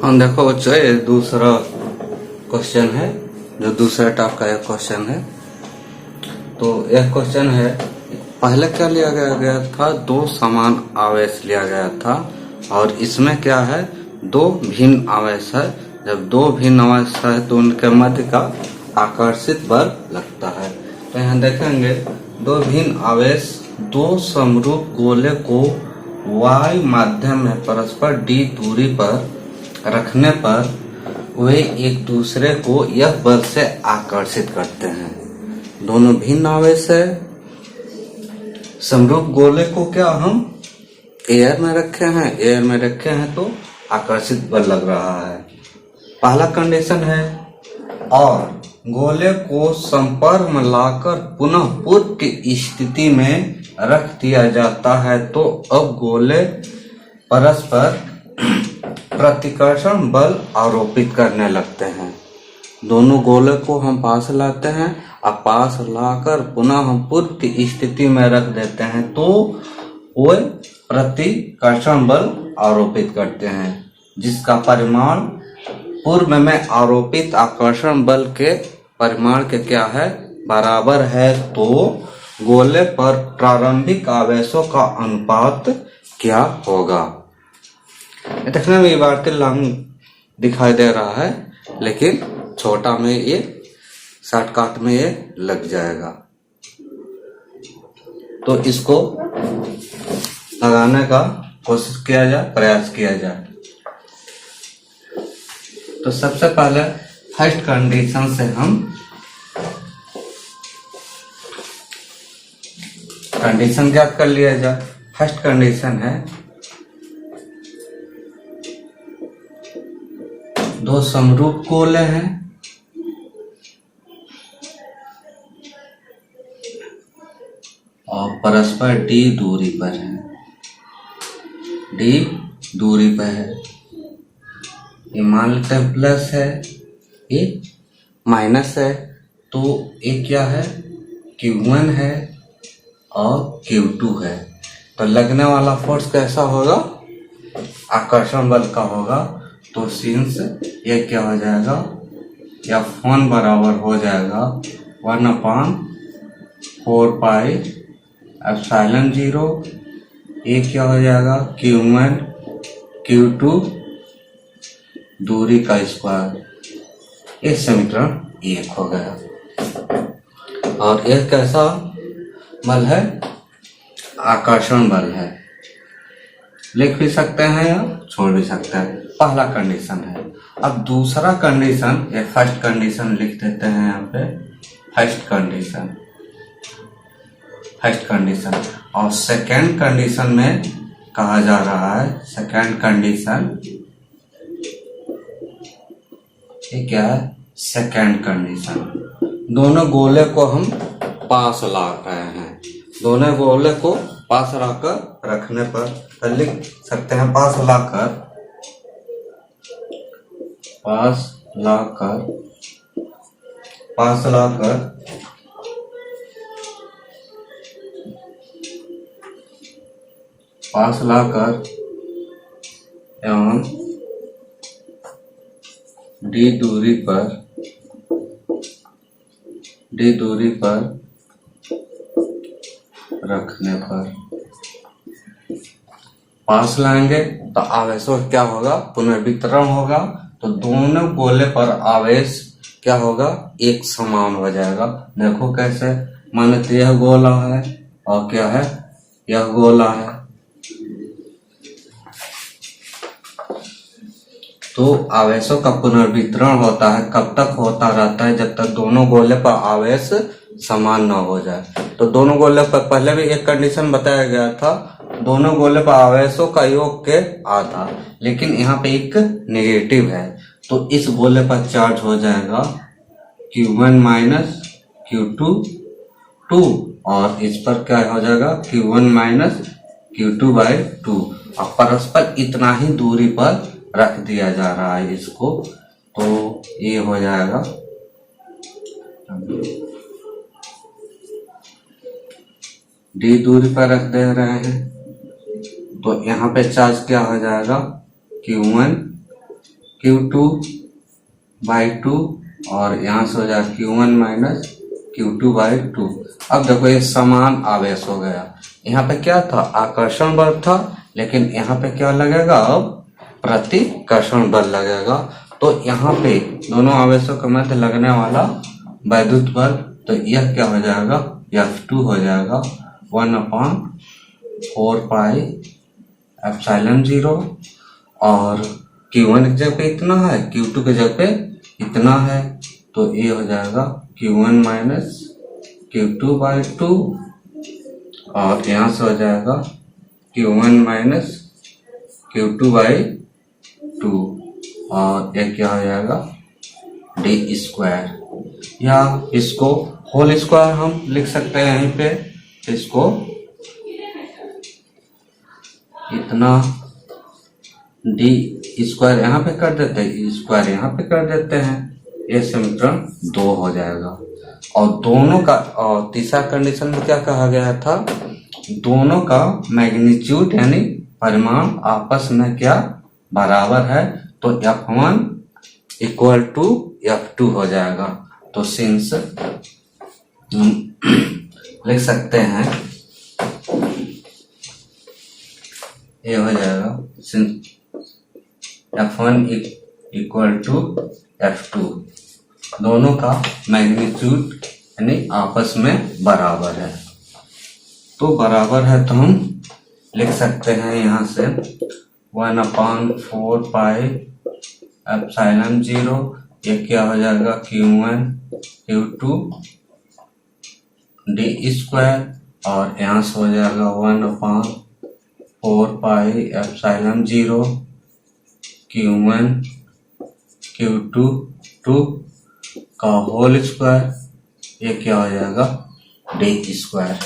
हम देखो बच्चों ये दूसरा क्वेश्चन है, जो दूसरा टाइप का एक क्वेश्चन है। तो यह क्वेश्चन है, पहले क्या लिया गया था, दो समान आवेश लिया गया था और इसमें क्या है, दो भिन्न आवेश है। जब दो भिन्न आवेश है तो उनके मध्य का आकर्षित बल लगता है। तो यहाँ देखेंगे दो भिन्न आवेश दो समरूप गोले को y माध्यम में परस्पर d दूरी पर रखने पर वे एक दूसरे को यह बल से आकर्षित करते हैं। दोनों भिन्न आवेश है। समरूप गोले को क्या हम एयर में रखे हैं तो आकर्षित बल लग रहा है। पहला कंडीशन है, और गोले को संपर्क में लाकर पुनः पूर्व की स्थिति में रख दिया जाता है तो अब गोले परस्पर प्रतिकर्षण बल आरोपित करने लगते हैं। दोनों गोले को हम पास लाते हैं और पास लाकर पुनः हम पूर्व की स्थिति में रख देते हैं तो वो प्रतिकर्षण बल आरोपित करते हैं, जिसका परिमाण पूर्व में आरोपित आकर्षण बल के परिमाण के क्या है, बराबर है। तो गोले पर प्रारंभिक आवेशों का अनुपात क्या होगा। देखने में वार्तिलांग दिखाई दे रहा है, लेकिन छोटा में ये शॉर्टकट में ये लग जाएगा। तो इसको लगाने का कोशिश किया जाए, प्रयास किया जाए। तो सबसे पहले फर्स्ट कंडीशन से हम कंडीशन ज्ञात कर लिया जाए। फर्स्ट कंडीशन है, दो समरूप गोले हैं और परस्पर d दूरी पर है। d दूरी पर है, ये मान लेते हैं प्लस है, ये माइनस है। तो ये क्या है, Q1 है और Q2 है। तो लगने वाला फोर्स कैसा होगा, आकर्षण बल का होगा। तो सिंस ये क्या हो जाएगा, F1 बराबर हो जाएगा 1/4 पाई एप्सिलॉन 0। ये क्या हो जाएगा, Q1 Q2 दूरी का स्क्वायर। ये समीकरण 1 हो गया। और यह कैसा बल है, आकर्षण बल है। लिख भी सकते हैं या छोड़ भी सकते हैं। पहला कंडीशन है। अब दूसरा कंडीशन, ये फर्स्ट कंडीशन लिख देते हैं यहाँ पे, फर्स्ट कंडीशन। और सेकेंड कंडीशन में कहा जा रहा है, सेकेंड कंडीशन ये क्या है, सेकेंड कंडीशन, दोनों गोले को हम पास ला रहे हैं। दोनों गोले को पास लाकर रखने पर लिख सकते हैं, पास लाकर एवं d दूरी पर रखने पर पास लाएंगे तो आवेशों क्या होगा, पुनर्वितरण होगा। तो दोनों गोले पर आवेश क्या होगा, एक समान हो जाएगा। देखो कैसे, मान लीजिए यह गोला है और क्या है, यह गोला है। तो आवेशों का पुनर्वितरण होता है, कब तक होता रहता है, जब तक दोनों गोले पर आवेश समान न हो जाए। तो दोनों गोले पर पहले भी एक कंडीशन बताया गया था, दोनों गोले पर आवेशों का योग के आधा, लेकिन यहाँ पे एक नेगेटिव है। तो इस गोले पर चार्ज हो जाएगा Q1 माइनस Q2 2, और इस पर क्या हो जाएगा, Q1 माइनस Q2/2। और परस्पर इतना ही दूरी पर रख दिया जा रहा है इसको। तो ये हो जाएगा d दूरी पर रख दे रहे हैं। तो यहाँ पे चार्ज क्या हो जाएगा, Q1 Q2/2 और यहाँ से हो जाएगा Q1 माइनस Q2/2। अब देखो ये समान आवेश हो गया। यहाँ पे क्या था, आकर्षण बल था, लेकिन यहाँ पे क्या लगेगा, अब प्रतिकर्षण बल लगेगा। तो यहाँ पे दोनों आवेशों के मध्य लगने वाला वैद्युत बल, तो यह क्या हो जाएगा, F2 हो जाएगा 1/4πε0। और Q1 की जगह पे इतना है, Q2 की जगह पे इतना है, तो ये हो जाएगा Q1 माइनस Q2/2 और यहाँ से हो जाएगा Q1 माइनस Q2/2 और ये क्या हो जाएगा d², या इसको होल स्क्वायर हम लिख सकते हैं यहीं पे। इसको इतना d² यहाँ पे कर देते हैं, स्क्वायर यहाँ पे कर देते हैं, ये समीकरण 2 हो जाएगा। और दोनों का, और तीसरा कंडीशन में क्या कहा गया था, दोनों का मैग्नीट्यूड यानी परिमाण आपस में क्या बराबर है, तो F1 इक्वल टू F2 हो जाएगा। तो सिंस लिख सकते हैं, ये हो जाएगा since F1 equal to F2, दोनों का मैग्नीट्यूड यानी आपस में बराबर है। तो बराबर है तो हम लिख सकते हैं यहाँ से 1/4πε0, ये क्या हो जाएगा Q1 Q2 d² और यहाँ से हो जाएगा 1/4πε0 Q1 Q2 2 का होल स्क्वायर, ये क्या हो जाएगा d²।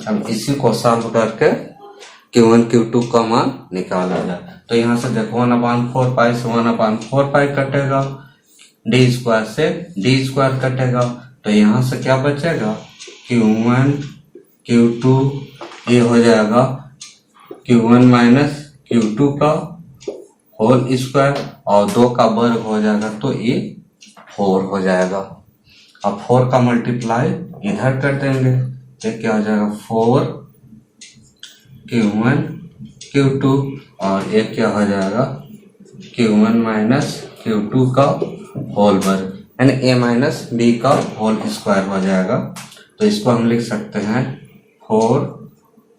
अब इसी को सॉल्व करके Q1 Q2 का मान निकाला जाए। तो यहाँ से देखो 1/4π से 1/4π कटेगा, d² से d² कटेगा, तो यहाँ से क्या बचेगा Q1 Q2, ये हो जाएगा Q1 माइनस Q2 का होल स्क्वायर और 2 का वर्ग हो जाएगा, तो ये 4 हो जाएगा। अब 4 का मल्टीप्लाई इधर कर देंगे, तो क्या हो जाएगा 4 Q1 Q2 और ये क्या हो जाएगा Q1 माइनस Q2 का होल वर्ग, यानी a माइनस b का होल स्क्वायर हो जाएगा। तो इसको हम लिख सकते हैं 4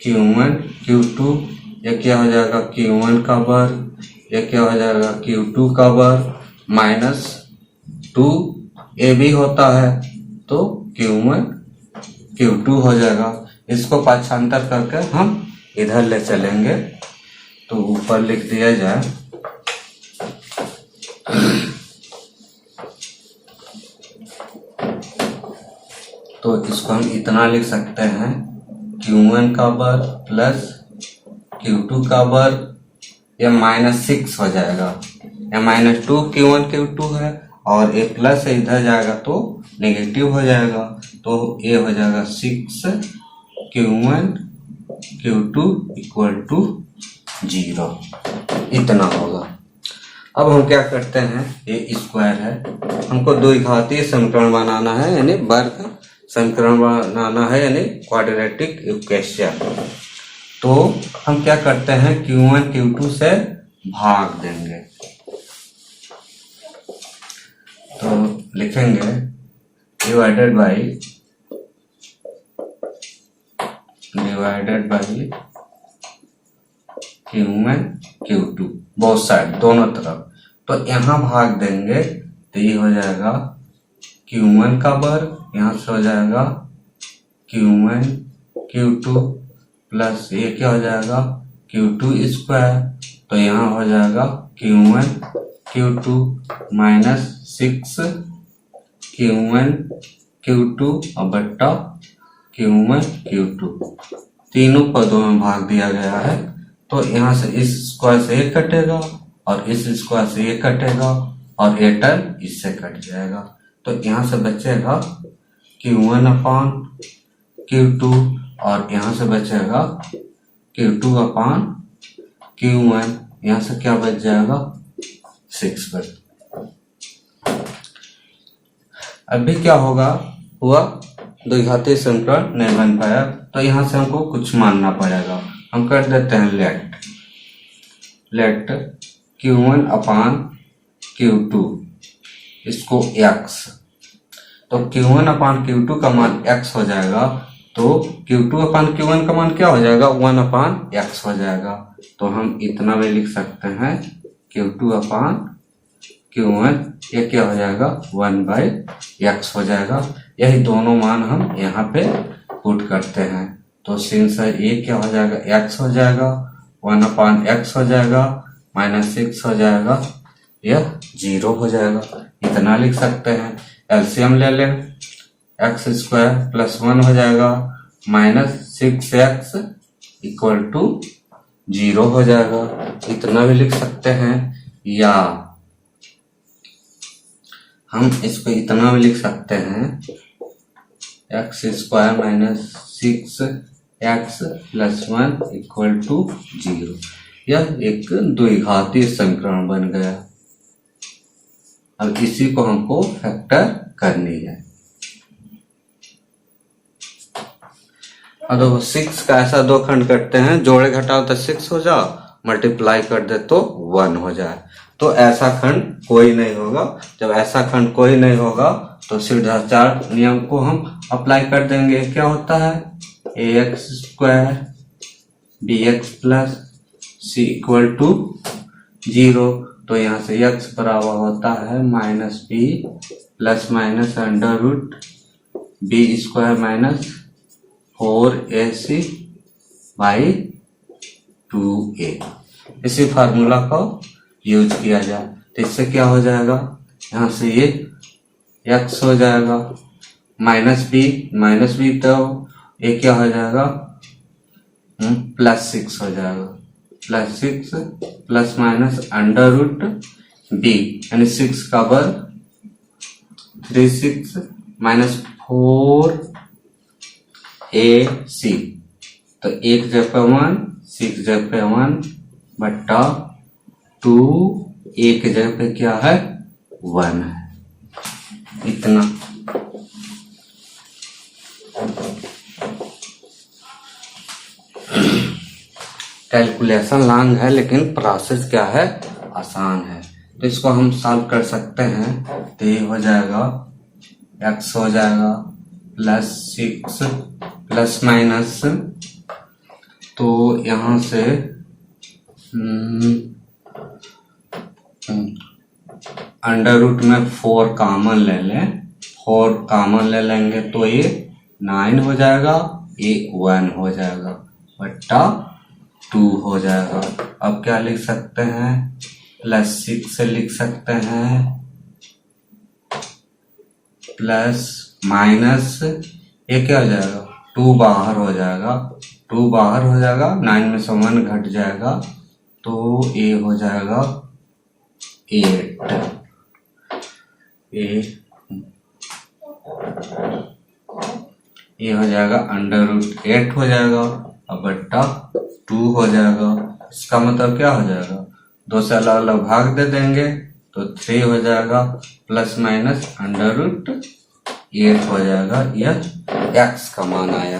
Q1 Q2, ये क्या हो जाएगा Q1 का वर्ग, ये क्या हो जाएगा Q2 का वर्ग माइनस 2ab होता है, तो Q1 Q2 हो जाएगा। इसको पाठांतर करके हम इधर ले चलेंगे, तो ऊपर लिख दिया जाए तो इसको हम इतना लिख सकते हैं Q1 का वर्ग प्लस Q2 का वर्ग, ये -6 हो जाएगा, ये -2 Q1 Q2 है और ये प्लस इधर जाएगा तो नेगेटिव हो जाएगा, तो ये हो जाएगा 6 Q1 Q2 इक्वल टू 0, इतना होगा। अब हम क्या करते हैं, ये स्क्वायर है, हमको द्विघातीय समीकरण बनाना है, यानी वर्ग समीकरण बनाना है, यानी क्वाड्रेटिक इक्वेशन। तो हम क्या करते हैं, Q1 Q2 से भाग देंगे, तो लिखेंगे divided by Q1 Q2 both side, दोनों तरफ। तो यहाँ भाग देंगे तो ये हो जाएगा Q1 का वर्ग, यहाँ से हो जाएगा Q1 Q2 प्लस ये क्या हो जाएगा Q2 स्क्वायर, तो यहाँ हो जाएगा Q1 Q2 minus 6 Q1 Q2 और बट्टा Q1 Q2, तीनों पदों में भाग दिया गया है। तो यहाँ से इस स्क्वायर से ये कटेगा और इस स्क्वायर से ये कटेगा और ये टर्म इससे कट जाएगा, तो यहाँ से बचेगा Q1 अपान Q2 और यहाँ से बचेगा Q2 अपान Q1, यहां से क्या बच जाएगा 6 बच। अभी क्या हुआ द्विघातीय समीकरण नहीं बन पाया, तो यहां से हमको कुछ मानना पड़ेगा। हम कर देते हैं लेट Q1 अपान Q2 इसको x, तो Q1 अपान Q2 का मान x हो जाएगा, तो Q2 अपान Q1 का मान क्या हो जाएगा 1 अपान x हो जाएगा। तो हम इतना भी लिख सकते हैं Q2 अपान Q1, ये क्या हो जाएगा 1/x हो जाएगा। यही दोनों मान हम यहाँ पे पुट करते हैं, तो सिंस ये क्या हो जाएगा x हो जाएगा, 1 अपान x हो जाएगा, -6 हो जाएगा, यह 0 हो जाएगा। इतना लिख सकते हैं। एलसीएम ले लें, x² + 1 हो जाएगा, -6x = 0 हो जाएगा। इतना भी लिख सकते हैं, या हम इसको इतना भी लिख सकते हैं x² - 6x + 1 = 0। यह एक द्विघातीय समीकरण बन गया। अब इसी को हमको फैक्टर करनी है। अब 6 का ऐसा दो खंड करते हैं, जोड़े घटाओ तो 6 हो जाओ, मल्टीप्लाई कर दे तो 1 हो जाए। तो ऐसा खंड कोई नहीं होगा। जब ऐसा खंड कोई नहीं होगा तो सिद्धाचार नियम को हम अप्लाई कर देंगे। क्या होता है ax² bx + c = 0। तो यहाँ से x बराबर होता है -b ± √b² - 4ac/2a। इसी फार्मूला को यूज किया जाए तो इससे क्या हो जाएगा, यहाँ से ये x हो जाएगा, -b तो ये क्या हो जाएगा +6 हो जाएगा, +6 ± √b यानी 6 का वर्ग 36 - 4ac। तो 1 जगह 1, 6 जगह 1 बट्टा 2, 1 जगह पे क्या है 1 है। इतना कैलकुलेशन लॉन्ग है, लेकिन प्रोसेस क्या है आसान है। तो इसको हम सॉल्व कर सकते हैं। तो ये हो जाएगा x हो जाएगा +6 ± तो यहां से √ में 4 कॉमन ले लें, 4 कॉमन ले लेंगे तो ये 9 हो जाएगा, ये 1 हो जाएगा बट्टा 2 हो जाएगा। अब क्या लिख सकते हैं +6 से लिख सकते हैं, प्लस माइनस ये क्या हो जाएगा 2 बाहर हो जाएगा, 2 बाहर हो जाएगा, 9 में से 1 घट जाएगा, तो ये हो जाएगा 8। ये हो जाएगा √8 हो जाएगा, अब बट्टा 2 हो जाएगा। इसका मतलब क्या हो जाएगा 2 से अलग अलग भाग दे देंगे तो 3 हो जाएगा, प्लस माइनस √8 हो जाएगा। यह x का मान आया।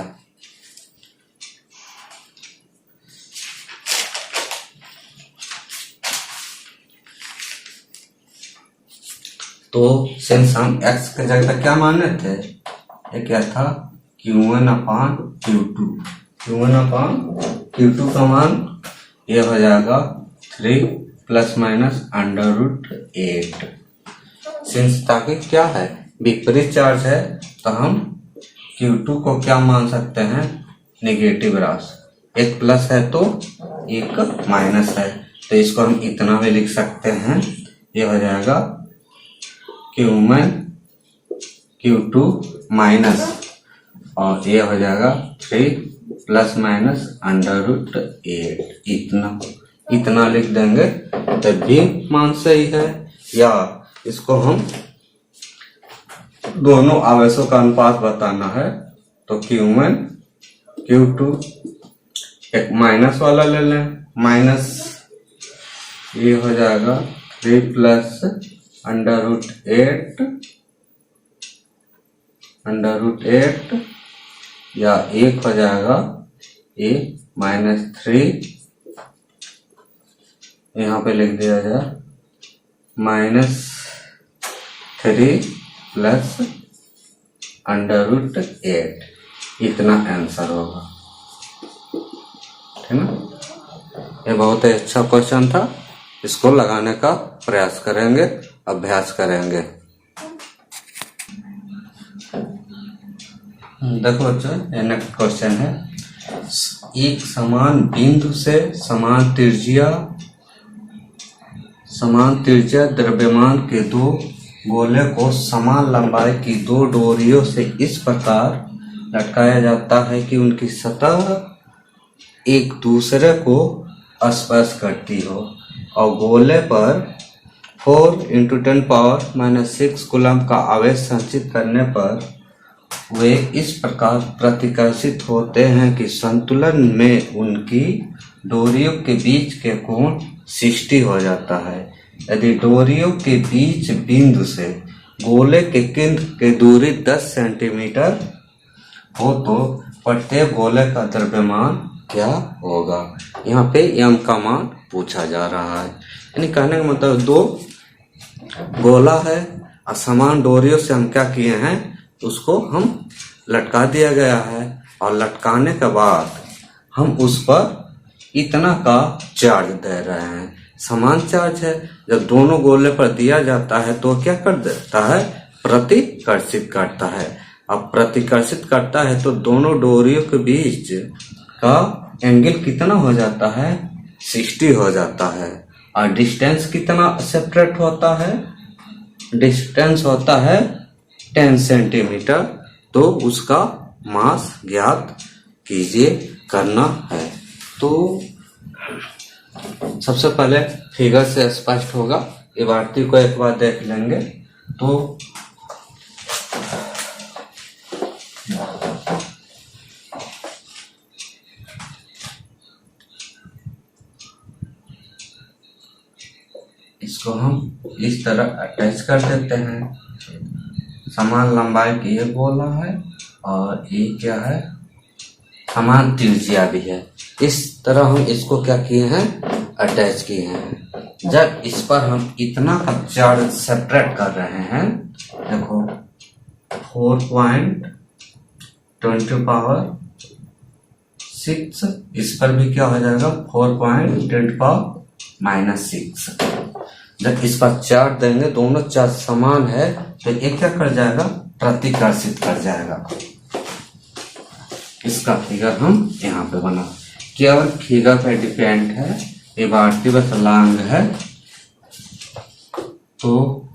तो सिंस हम x के जगह क्या माने थे, ये क्या था Q1/Q2, Q1/Q2 का मान ये हो जाएगा 3 ± √8। सिंस ताकि क्या है विपरीत चार्ज है, तो हम Q2 को क्या मान सकते हैं नेगेटिव राशि, एक प्लस है तो एक माइनस है, तो इसको हम इतना भी लिख सकते हैं, ये हो जाएगा Q1 Q2 माइनस और ये हो जाएगा 3 ± √8। इतना लिख देंगे तब भी मान सही है। या इसको हम दोनों आवेशों का अनुपात बताना है, तो Q1 Q2 एक माइनस वाला ले लें, माइनस ये हो जाएगा 3 प्लस √8 या 1 हो जाएगा ये -3, यहाँ पे लिख दिया जाए -3 प्लस √8, इतना आंसर होगा। ठीक ना, ये बहुत ही अच्छा क्वेश्चन था, इसको लगाने का प्रयास करेंगे, अभ्यास करेंगे। देखो बच्चों, ये नेक्स्ट क्वेश्चन है, एक समान बिंदु से समान त्रिज्या द्रव्यमान के दो गोले को समान लंबाई की दो डोरियों से इस प्रकार लटकाया जाता है कि उनकी सतह एक दूसरे को स्पर्श करती हो और गोले पर 4 × 10⁻⁶ कूलम का आवेश संचित करने पर वे इस प्रकार प्रतिकर्षित होते हैं कि संतुलन में उनकी डोरियों के बीच के कोण 60 हो जाता है। यदि डोरियों के बीच बिंदु से गोले के केंद्र की दूरी 10 सेंटीमीटर हो तो प्रत्येक गोले का द्रव्यमान क्या होगा। यहाँ पे m का मान पूछा जा रहा है, यानी कहने का मतलब दो गोला है और समान डोरियों से हम क्या किए हैं, उसको हम लटका दिया गया है और लटकाने के बाद हम उस पर इतना का चार्ज दे रहे हैं, समान चार्ज है। जब दोनों गोले पर दिया जाता है तो क्या कर देता है, प्रतिकर्षित करता है। अब प्रतिकर्षित करता है तो दोनों डोरियों के बीच का एंगल कितना हो जाता है, 60 हो जाता है। और डिस्टेंस कितना सेपरेट होता है, डिस्टेंस होता है 10 सेंटीमीटर। तो उसका मास ज्ञात कीजिए, करना है। तो सबसे पहले फिगर से स्पष्ट होगा, इबारती को एक बार देख लेंगे तो इसको हम इस तरह अटैच कर देते हैं। समान लंबाई की ये गोला है और ये क्या है, समान त्रिज्या भी है। इस तरह हम इसको क्या किए हैं, अटैच किए हैं। जब इस पर हम इतना का चार्ज सेपरेट कर रहे हैं, देखो 4.10⁻⁶, इस पर भी क्या हो जाएगा 4.10⁻�6। जब इस पर चार्ज देंगे, दोनों चार्ज समान है तो एक क्या कर जाएगा, प्रतिकर्षित कर जाएगा। इसका फिगर हम यहाँ पे बना, केवल फिगर पे डिपेंड है, ये भारतीय बस लांग है। तो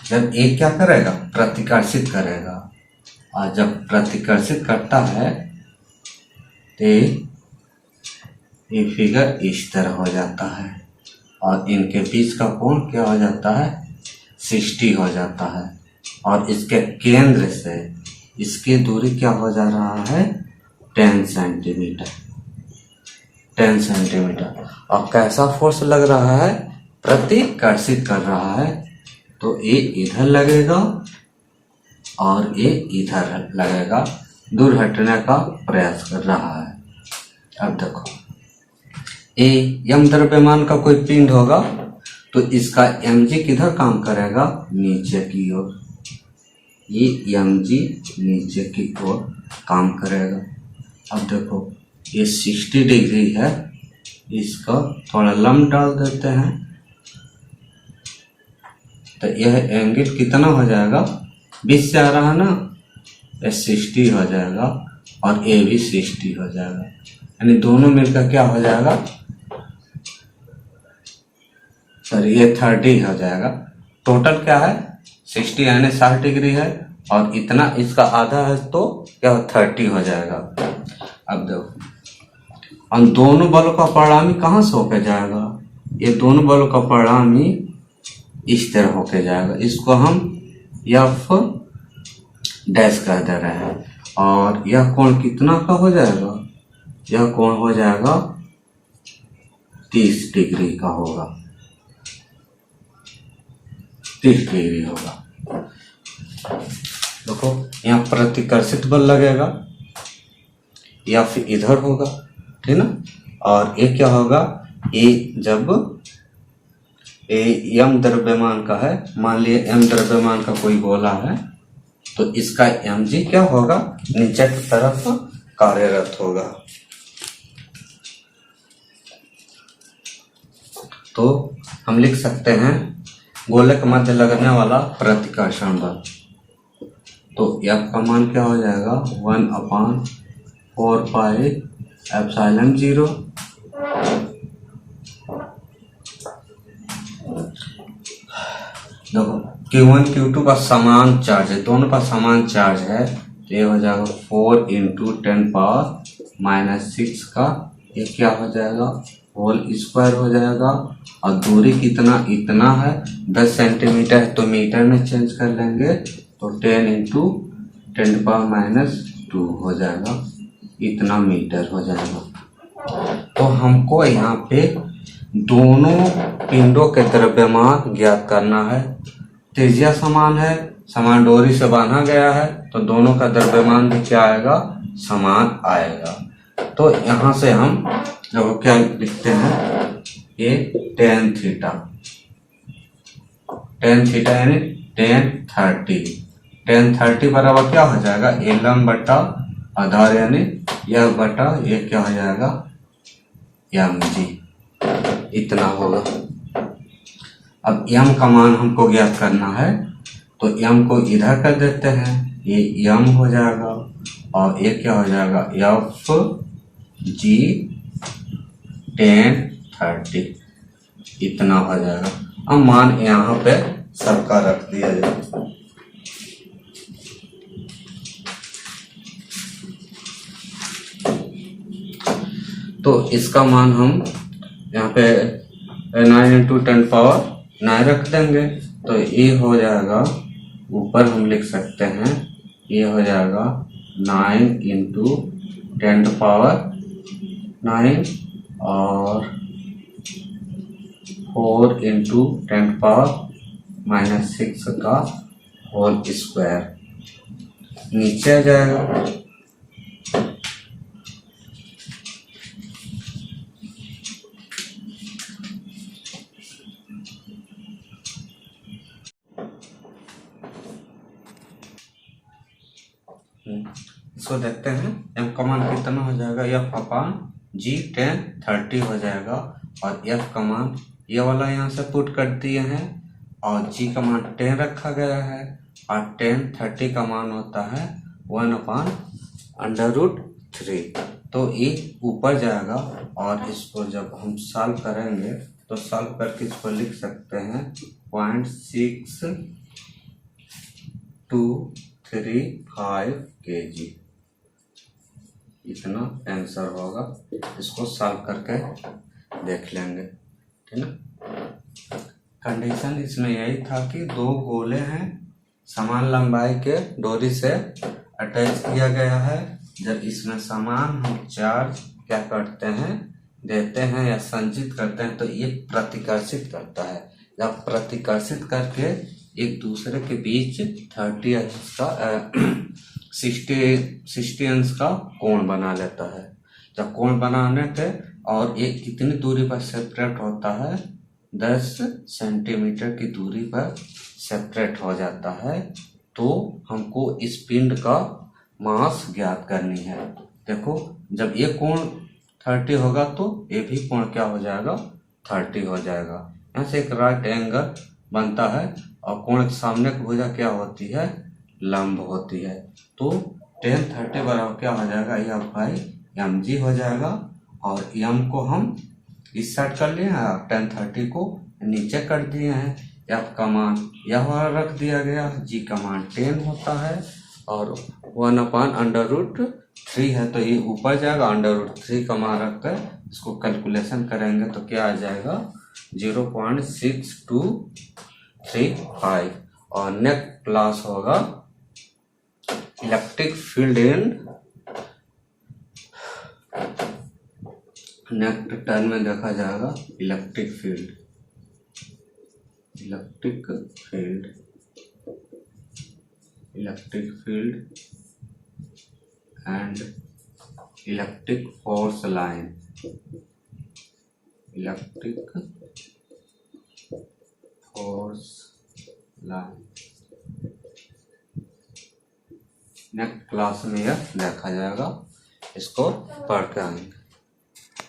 जब एक क्या करेगा, प्रतिकर्षित करेगा, और जब प्रतिकर्षित करता है तो ये फिगर इस तरह हो जाता है और इनके बीच का कोण क्या हो जाता है, 60 हो जाता है। और इसके केंद्र से इसकी दूरी क्या हो जा रहा है, 10 सेंटीमीटर। 10 सेंटीमीटर। और कैसा फोर्स लग रहा है, प्रतिकर्षित कर रहा है। तो ये इधर लगेगा और ये इधर लगेगा, दूर हटने का प्रयास कर रहा है। अब देखो, ये यम द्रव्यमान का कोई पिंड होगा तो इसका mg किधर काम करेगा, नीचे की ओर। ये mg नीचे की ओर काम करेगा। अब देखो, ये 60 डिग्री है, इसका थोड़ा लंब डाल देते हैं तो यह एंगल कितना हो जाएगा, 20 से आ रहा है ना, ये 60 हो जाएगा और ये भी 60 हो जाएगा। यानी दोनों मिलकर क्या हो जाएगा, सॉरी ये 30 हो जाएगा। टोटल क्या है, 60 यानी 60 डिग्री है और इतना इसका आधा है तो क्या 30 हो जाएगा। अब देखो, हम दोनों बलों का परिणामी कहाँ से होकर जाएगा, ये दोनों बलों का परिणामी इस तरह होके जाएगा। इसको हम एफ डैश कह दे रहे हैं। और यह कोण कितना का हो जाएगा, यह कोण हो जाएगा 30 डिग्री का होगा, 30 डिग्री होगा। देखो यहाँ प्रतिकर्षित बल लगेगा या फिर इधर होगा, ठीक ना। और ये क्या होगा, ये जब एम द्रव्यमान का है, मान लिए एम द्रव्यमान का कोई गोला है, तो इसका एम जी क्या होगा, नीचे की तरफ कार्यरत होगा। तो हम लिख सकते हैं गोले के मध्य लगने वाला प्रतिकर्षण बल। तो एफ का मान क्या हो जाएगा, 1/4 पाई एप्सिलॉन 0 देखो Q1 Q2 का समान चार्ज है, दोनों का समान चार्ज है, तो ये हो जाएगा 4 × 10⁻⁻6 का, ये क्या हो जाएगा, होल स्क्वायर हो जाएगा। और दूरी कितना, इतना है, 10 सेंटीमीटर है तो मीटर में चेंज कर लेंगे, तो 10 × 10⁻² हो जाएगा, इतना मीटर हो जाएगा। तो हमको यहाँ पे दोनों पिंडों के द्रव्यमान ज्ञात करना है। त्रिज्या समान है, समान डोरी से बांधा गया है, तो दोनों का द्रव्यमान भी क्या आएगा, समान आएगा। तो यहाँ से हम देखो क्या लिखते हैं, ये tan थीटा, यानी tan 30 बराबर क्या हो जाएगा, lm बटा आधार, यानी यह बटा ये क्या हो जाएगा, mg, इतना होगा। अब m का मान हमको ज्ञात करना है, तो m को इधर कर देते हैं, ये m हो जाएगा, और ये क्या हो जाएगा, f g tan 30, इतना हो जाएगा। अब मान यहाँ पे सबका रख दिया जाए, तो इसका मान हम यहाँ पे 9 × 10⁻9 रख देंगे, तो ये हो जाएगा, ऊपर हम लिख सकते हैं, ये हो जाएगा 9 × 10⁻9 और 4 × 10⁻6 का होल स्क्वायर, नीचे आ जाएगा। इसको देखते हैं, m का मान कितना हो जाएगा, F/G tan 30 हो जाएगा। और F का मान ये वाला यहाँ से पुट कर दिए हैं, और G का मान 10 रखा गया है, और tan 30 का मान होता है 1/√3। तो ये ऊपर जाएगा, और इसको जब हम सॉल्व करेंगे तो सॉल्व करके इसको लिख सकते हैं 0.6235 kg, इतना आंसर होगा। इसको सॉल्व करके देख लेंगे, ठीक ना। कंडीशन इसमें यही था कि दो गोले हैं, समान लंबाई के डोरी से अटैच किया गया है। जब इसमें समान हम चार्ज क्या करते हैं, देते हैं या संचित करते हैं, तो ये प्रतिकर्षित करता है। जब प्रतिकर्षित करके एक दूसरे के बीच 60 अंश का कोण बना लेता है। जब कोण बनाने पे और एक कितनी दूरी पर सेपरेट होता है, 10 सेंटीमीटर की दूरी पर सेपरेट हो जाता है, तो हमको इस पिंड का मास ज्ञात करनी है। देखो जब ये कोण 30 होगा तो ये भी कोण क्या हो जाएगा, 30 हो जाएगा। यहाँ से एक राइट एंगल बनता है, और कोण के सामने की भुजा क्या होती है, लंब होती है। तो tan 30 बराबर क्या हो जाएगा, F/mg हो जाएगा। और m को हम इस साइड कर लिए हैं, और tan 30 को नीचे कर दिए हैं। f का मान यह रख दिया गया, g का मान 10 होता है, और 1/√3 है, तो ये ऊपर जाएगा। √3 का मान रखकर इसको कैलकुलेशन करेंगे तो क्या आ जाएगा, 0.6235। और क्लास होगा electric field in next term में देखा जाएगा electric field and electric force line next class में यह देखा जाएगा, इसको पढ़ के आएंगे।